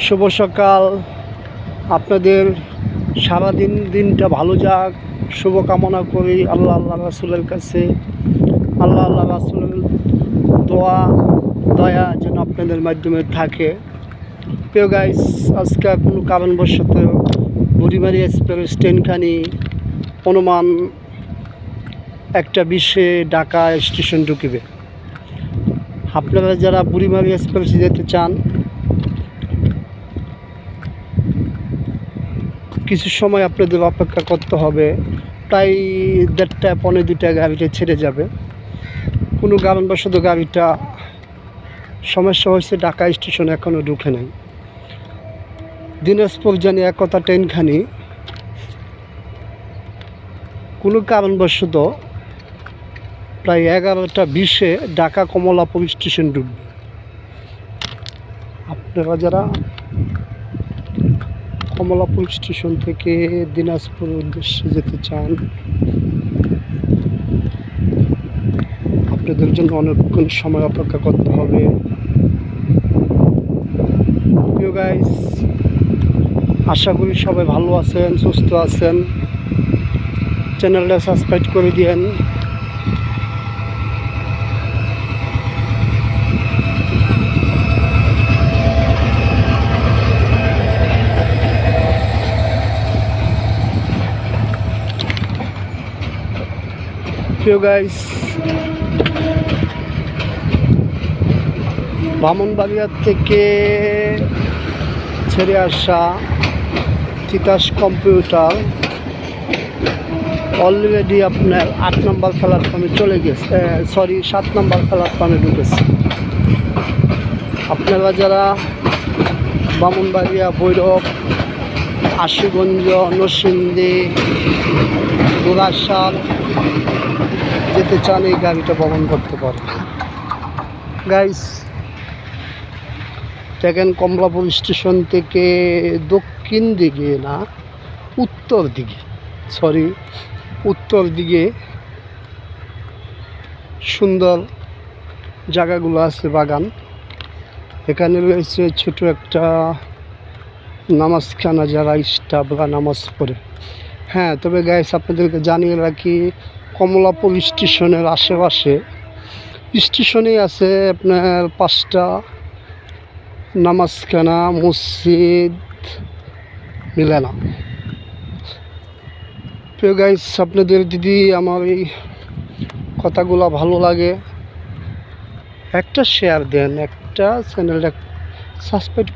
শুভ সকাল। আপনাদের দিনটা ভালো যাক শুভ কামনা করি আল্লাহ রাসূলের কাছে। আল্লাহ রাসূলের দয়া যেন আপনাদের মাধ্যমে থাকে। প্রিয় গাইস, আজকে কোনো কারণবশত বুড়িমারি এক্সপ্রেস ট্রেনখানি অনুমান 1:20 ঢাকা স্টেশন ঢুকিবে। আপনারা যারা বুড়িমারি এক্সপ্রেসে যেতে চান, কিছু সময় আপনাদের অপেক্ষা করতে হবে। প্রায় 1:30 পৌনে 2টা গাড়িটা ছেড়ে যাবে। কোনো কারণবশত গাড়িটা সমস্যা হয়েছে, ঢাকা স্টেশনে এখনও ঢুকে নাই। দিনাজপুর জানি একতা ট্রেনখানি কোনো কারণবশত প্রায় 11:20 ঢাকা কমলাপুর স্টেশন ঢুকবে। আপনারা যারা কমলাপুর স্টেশন থেকে দিনাজপুর উদ্দেশ্যে যেতে চান, আপনাদের জন্য অনেকক্ষণ সময় অপেক্ষা করতে হবে। প্রিয় গাইস, আশা করি সবাই ভালো আছেন, সুস্থ আছেন। চ্যানেলটা সাবস্ক্রাইব করে দিয়েন। প্রিয় গাইস, ব্রাহ্মণবাড়িয়া থেকে ছেড়ে আসা তিতাস কম্পিউটার অলরেডি আপনার 8 নম্বর প্ল্যাটফর্মে চলে গেছে, 7 নম্বর প্ল্যাটফর্মে ঢুকেছে। আপনারা যারা ব্রাহ্মণবাড়িয়া, ভৈরব, আশুগঞ্জ, নরসিংদী, গোরাসাল যেতে চান, এই গাড়িটা ভ্রমণ করতে পারেন। গাইস, দেখেন কমলাপুর স্টেশন থেকে দক্ষিণ দিকে না উত্তর দিকে সুন্দর জায়গাগুলো আছে, বাগান। এখানে রয়েছে ছোট একটা নামাজখানা, যারা স্টাফরা নামাজ পড়ে। হ্যাঁ, তবে গাইস, আপনাদেরকে জানিয়ে রাখি, কমলাপুর স্টেশনের আশেপাশে স্টেশনেই আছে আপনার 5টা নামাজখানা, মসজিদ মিলে না। প্রিয় গাইস, আপনাদের যদি আমার এই কথাগুলো ভালো লাগে, একটা শেয়ার দেন, একটা চ্যানেলটা সাবস্ক্রাইব